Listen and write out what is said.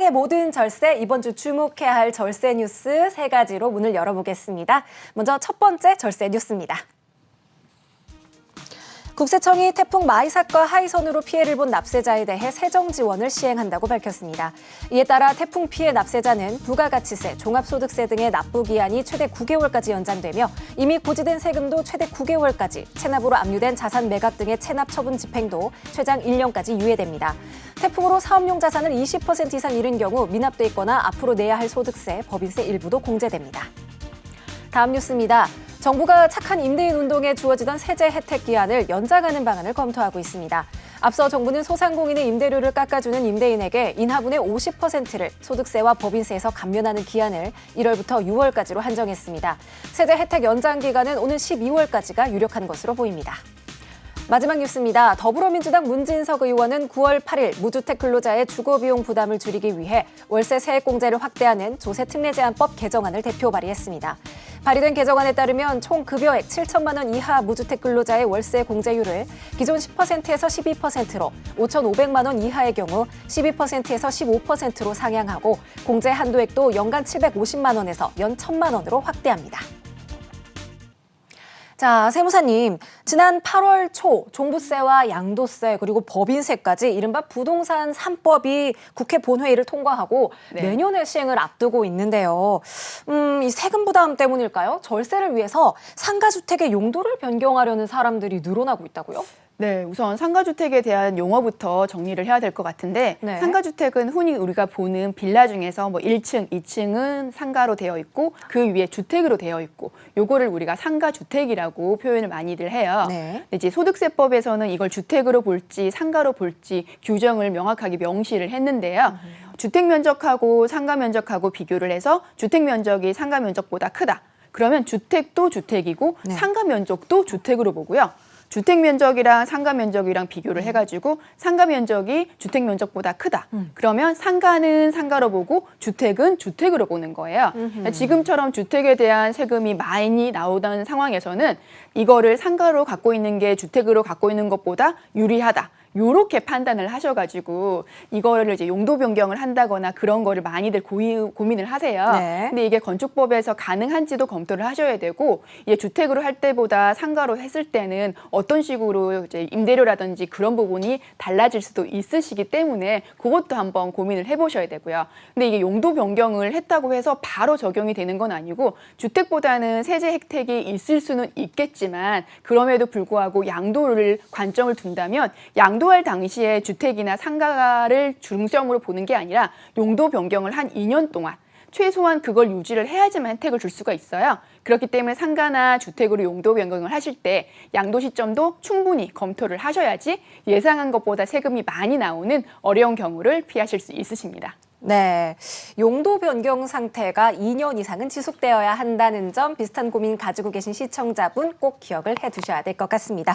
세상의 모든 절세, 이번 주 주목해야 할 절세 뉴스 세 가지로 문을 열어보겠습니다. 먼저 첫 번째 절세 뉴스입니다. 국세청이 태풍 마이삭과 하이선으로 피해를 본 납세자에 대해 세정 지원을 시행한다고 밝혔습니다. 이에 따라 태풍 피해 납세자는 부가가치세, 종합소득세 등의 납부 기한이 최대 9개월까지 연장되며 이미 고지된 세금도 최대 9개월까지, 체납으로 압류된 자산 매각 등의 체납 처분 집행도 최장 1년까지 유예됩니다. 태풍으로 사업용 자산을 20% 이상 잃은 경우 미납돼 있거나 앞으로 내야 할 소득세, 법인세 일부도 공제됩니다. 다음 뉴스입니다. 정부가 착한 임대인 운동에 주어지던 세제 혜택 기한을 연장하는 방안을 검토하고 있습니다. 앞서 정부는 소상공인의 임대료를 깎아주는 임대인에게 인하분의 50%를 소득세와 법인세에서 감면하는 기한을 1월부터 6월까지로 한정했습니다. 세제 혜택 연장 기간은 오는 12월까지가 유력한 것으로 보입니다. 마지막 뉴스입니다. 더불어민주당 문진석 의원은 9월 8일 무주택 근로자의 주거비용 부담을 줄이기 위해 월세 세액공제를 확대하는 조세특례제한법 개정안을 대표 발의했습니다. 발의된 개정안에 따르면 총 급여액 7천만 원 이하 무주택 근로자의 월세 공제율을 기존 10%에서 12%로 5,500만 원 이하의 경우 12%에서 15%로 상향하고 공제 한도액도 연간 750만 원에서 연 1,000만 원으로 확대합니다. 자, 세무사님, 지난 8월 초 종부세와 양도세 그리고 법인세까지 이른바 부동산 3법이 국회 본회의를 통과하고 내년에 시행을 앞두고 있는데요. 이 세금 부담 때문일까요? 절세를 위해서 상가주택의 용도를 변경하려는 사람들이 늘어나고 있다고요? 네, 우선 상가주택에 대한 용어부터 정리를 해야 될 것 같은데 상가주택은 흔히 우리가 보는 빌라 중에서 뭐 1층, 2층은 상가로 되어 있고 그 위에 주택으로 되어 있고 요거를 우리가 상가주택이라고 표현을 많이들 해요. 이제 소득세법에서는 이걸 주택으로 볼지 상가로 볼지 규정을 명확하게 명시를 했는데요. 주택 면적하고 상가 면적하고 비교를 해서 주택 면적이 상가 면적보다 크다. 그러면 주택도 주택이고 상가 면적도 주택으로 보고요. 주택 면적이랑 상가 면적이랑 비교를 해가지고 상가 면적이 주택 면적보다 크다. 그러면 상가는 상가로 보고 주택은 주택으로 보는 거예요. 지금처럼 주택에 대한 세금이 많이 나오던 상황에서는 이거를 상가로 갖고 있는 게 주택으로 갖고 있는 것보다 유리하다. 요렇게 판단을 하셔가지고 이거를 이제 용도 변경을 한다거나 그런 거를 많이들 고민을 하세요. 근데 이게 건축법에서 가능한지도 검토를 하셔야 되고, 이게 주택으로 할 때보다 상가로 했을 때는 어떤 식으로 이제 임대료라든지 그런 부분이 달라질 수도 있으시기 때문에 그것도 한번 고민을 해보셔야 되고요. 근데 이게 용도 변경을 했다고 해서 바로 적용이 되는 건 아니고 주택보다는 세제 혜택이 있을 수는 있겠지만 그럼에도 불구하고 양도를 관점을 둔다면 양도할 당시에 주택이나 상가를 중점으로 보는 게 아니라 용도 변경을 한 2년 동안 최소한 그걸 유지를 해야지만 혜택을 줄 수가 있어요. 그렇기 때문에 상가나 주택으로 용도 변경을 하실 때 양도 시점도 충분히 검토를 하셔야지 예상한 것보다 세금이 많이 나오는 어려운 경우를 피하실 수 있으십니다. 네, 용도 변경 상태가 2년 이상은 지속되어야 한다는 점, 비슷한 고민 가지고 계신 시청자분 꼭 기억을 해두셔야 될 것 같습니다.